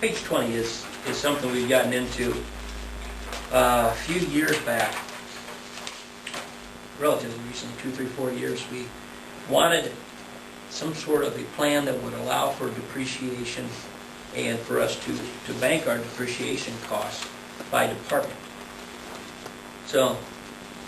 Page 20 is something we've gotten into a few years back, relatively recently, 2, 3, 4 years. We wanted some sort of a plan that would allow for depreciation and for us to bank our depreciation costs by department. So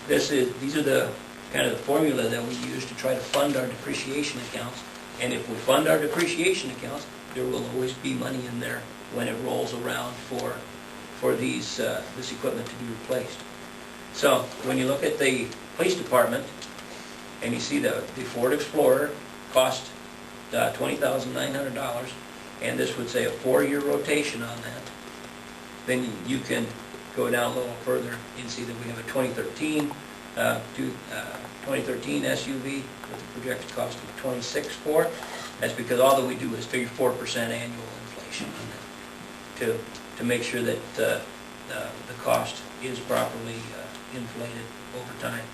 these are the kind of the formula that we use to try to fund our depreciation accounts. And if we fund our depreciation accounts, there will always be money in there when it rolls around for this equipment to be replaced. So when you look at the police department and you see the Ford Explorer cost $20,900, and this would say a 4-year rotation on that, then you can go down a little further and see that we have a 2013 SUV with a projected cost of $26,400. That's because all that we do is figure 4% annual inflation on that to make sure that the cost is properly inflated over time.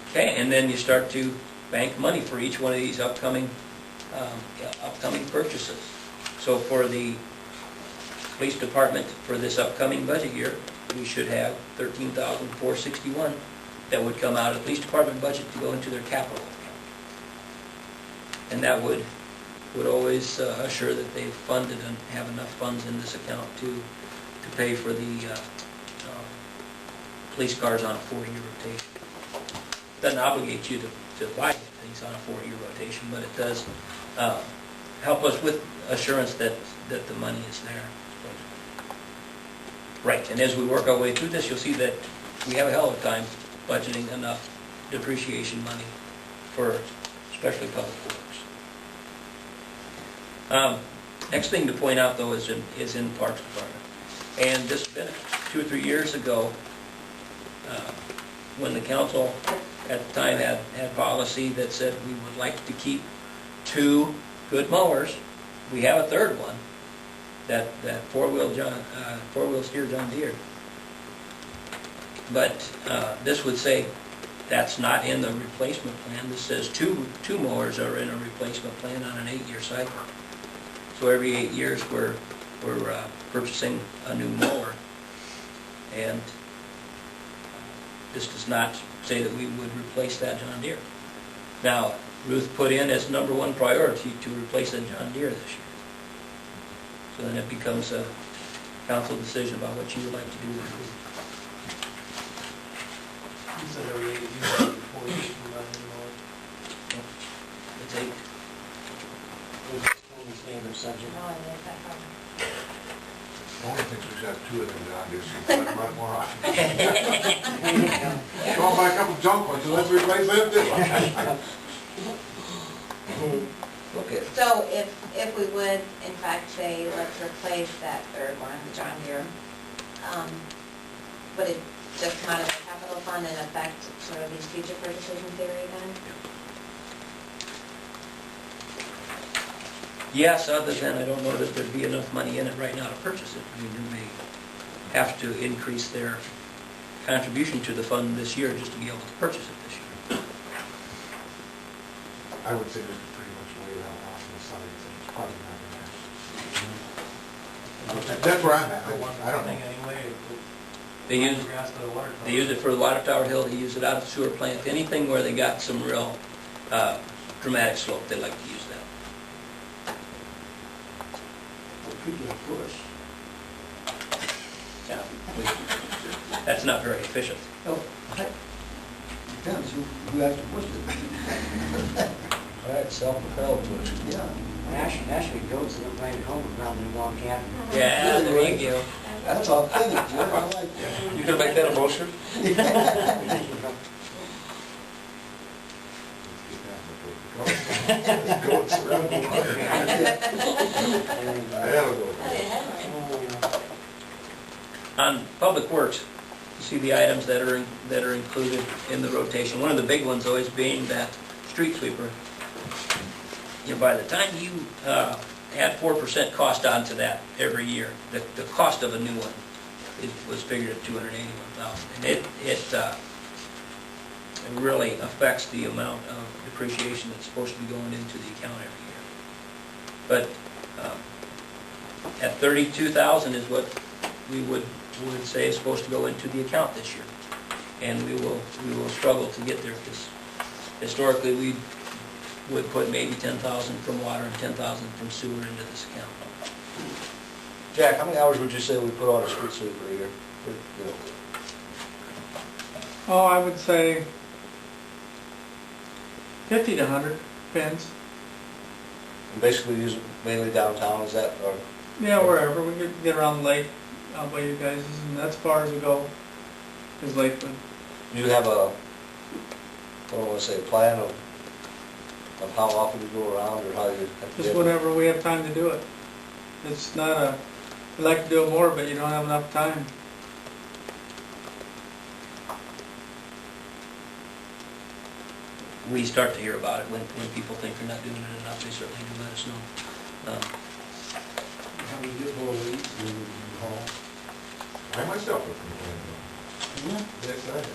Okay, and then you start to bank money for each one of these upcoming purchases. So for the police department for this upcoming budget year, we should have $13,461 that would come out of the police department budget to go into their capital account. And that would always assure that they've funded and have enough funds in this account to pay for the police cars on a 4-year rotation. Doesn't obligate you to buy things on a 4-year rotation, but it does help us with assurance that the money is there. Right, and as we work our way through this, you'll see that we have a hell of a time budgeting enough depreciation money for especially public works. Next thing to point out, though, is in the Parks Department. And this has been 2 or 3 years ago when the council at the time had policy that said we would like to keep 2 good mowers. We have a third one, that four-wheel steer John Deere. But this would say that's not in the replacement plan. This says two mowers are in a replacement plan on an 8-year cycle. So every 8 years we're purchasing a new mower, and this does not say that we would replace that John Deere. Now, Ruth put in as #1 priority to replace that John Deere this year. So then it becomes a council decision about what you would like to do with it. You said every 8 years before you should run anymore. It's 8. It's only standard subject. No, I didn't that far. The only thing is we should have 2 of them down here, so you can run more often. Go and buy a couple junk ones, and let's replace them too. Okay. So if we would, in fact, say, let's replace that third one, the John Deere, would it just come out of the capital fund and affect sort of these future purchases in theory then? Yes, other than I don't know that there'd be enough money in it right now to purchase it. I mean, you may have to increase their contribution to the fund this year just to be able to purchase it this year. I would say we could pretty much lay that off on the side, so it's probably not in there. That's where I'm at. I don't know. Anyway, They use grass to the water tower. They use it for the Water Tower Hill. They use it out of the sewer plant. Anything where they got some real dramatic slope, they like to use that. Push. Yeah, that's not very efficient. Oh, depends who has to push it. All right, self-propelled push. Yeah. Actually goes to the plant home around the log cabin. Yeah, there you go. That's authentic, Jim. I like that. You gonna make that a motion? On Public Works, you see the items that are included in the rotation. One of the big ones always being that street sweeper. You know, by the time you add 4% cost onto that every year, the cost of a new one was figured at $281,000, and it really affects the amount of depreciation that's supposed to be going into the account every year. But at 32,000 is what we would say is supposed to go into the account this year. And we will struggle to get there, because historically we would put maybe 10,000 from water and 10,000 from sewer into this account. Jack, how many hours would you say we put on a street sweeper a year? You know, Oh, I would say 50 to 100, depends. and basically use it mainly downtown, is that, or? Yeah, wherever, we could get around the lake, out by you guys, and that's as far as we go, is Lakewood. Do you have a, I don't want to say a plan of how often you go around, or how you have to Just get? whenever we have time to do it. It's not a, we'd like to do it more, but you don't have enough time. We start to hear about it when people think they're not doing it enough. They certainly do let us know. How we get more leads in the hall. I myself have complained though. Yes, I have.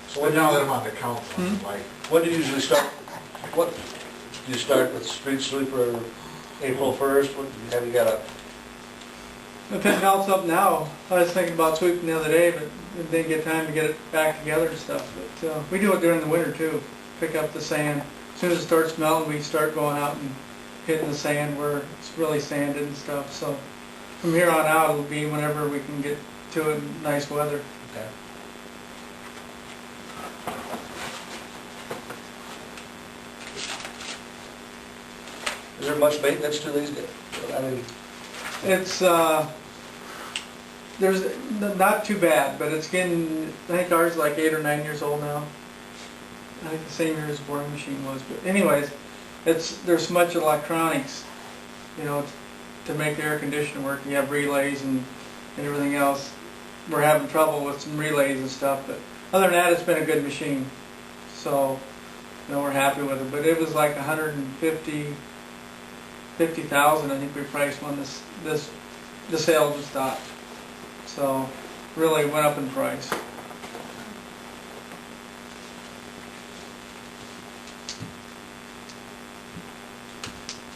So But what now do that you, I'm on the council, I'm like, what do you usually start, what, do you start with street sweeper April 1st? What, have you got a, If it melts up now, I was thinking about sweeping the other day, but didn't get time to get it back together and stuff. But we do it during the winter too, pick up the sand. As soon as it starts melting, we start going out and hitting the sand where it's really sanded and stuff. So from here on out, it'll be whenever we can get to it in nice weather. okay. Is there much maintenance to these? I mean, It's, there's not too bad, but it's getting, I think ours is like 8 or 9 years old now. I think the same year as the boring machine was, but anyways, there's much electronics, you know, to make the air conditioner work. You have relays and everything else. We're having trouble with some relays and stuff, but other than that, it's been a good machine. So, you know, we're happy with it. But it was like 50,000, I think we priced when the sale just stopped. So, really went up in price.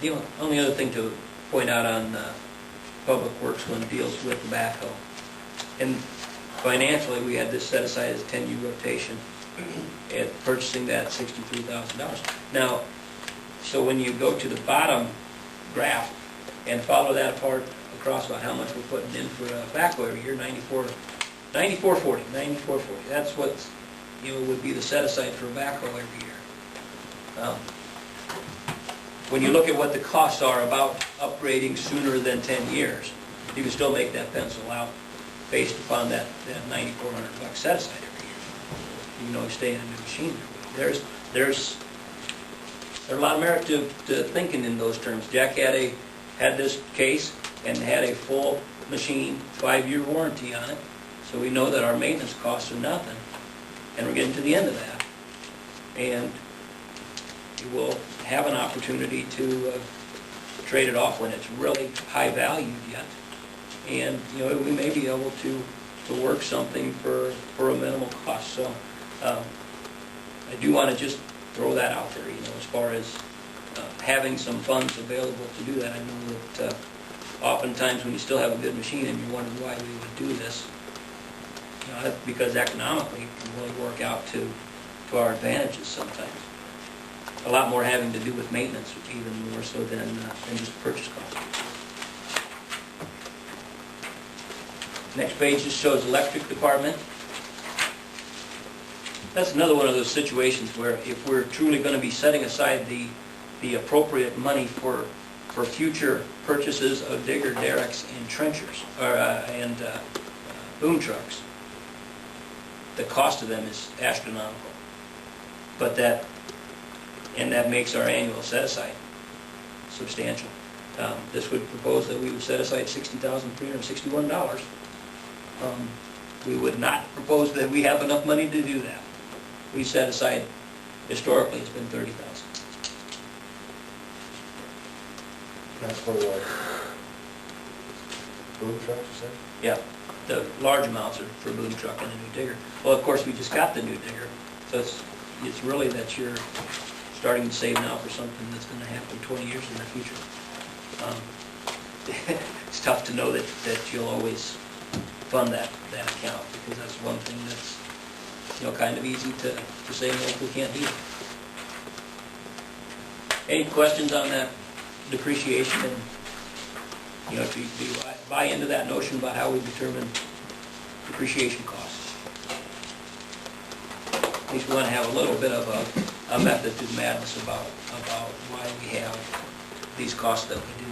The only other thing to point out on Public Works when it deals with the backhoe, and financially we had this set aside as a 10-year rotation at purchasing that $63,000. Now, so when you go to the bottom graph and follow that apart across about how much we're putting in for a backhoe every year, 9440. That's what, you know, would be the set aside for a backhoe every year. When you look at what the costs are about upgrading sooner than 10 years, you can still make that pencil out based upon that $9,400 set aside every year. You know, stay in a new machine. There's a lot of merit to thinking in those terms. Jack had this case and had a full machine 5-year warranty on it, so we know that our maintenance costs are nothing, and we're getting to the end of that. And you will have an opportunity to trade it off when it's really high valued yet. And, you know, we may be able to work something for a minimal cost. So I do want to just throw that out there, you know, as far as having some funds available to do that. I know that oftentimes when you still have a good machine and you're wondering why we would do this, you know, that's because economically it can really work out to our advantages sometimes. A lot more having to do with maintenance, even more so than just purchase cost. Next page just shows electric department. That's another one of those situations where if we're truly going to be setting aside the appropriate money for future purchases of digger derricks and trenchers and boom trucks, the cost of them is astronomical. But that makes our annual set aside substantial. This would propose that we would set aside $60,361. We would not propose that we have enough money to do that. We set aside, historically, it's been $30,000. that's for the boom trucks, you said? Yeah, the large amounts are for boom truck and a new digger. Well, of course, we just got the new digger, so it's really that you're starting to save now for something that's going to happen 20 years in the future. it's tough to know that you'll always fund that account, because that's one thing that's, kind of easy to say, no, we can't do it. Any questions on that depreciation and, do you buy into that notion about how we determine depreciation costs? At least we want to have a little bit of a method to the madness about why we have these costs that we do.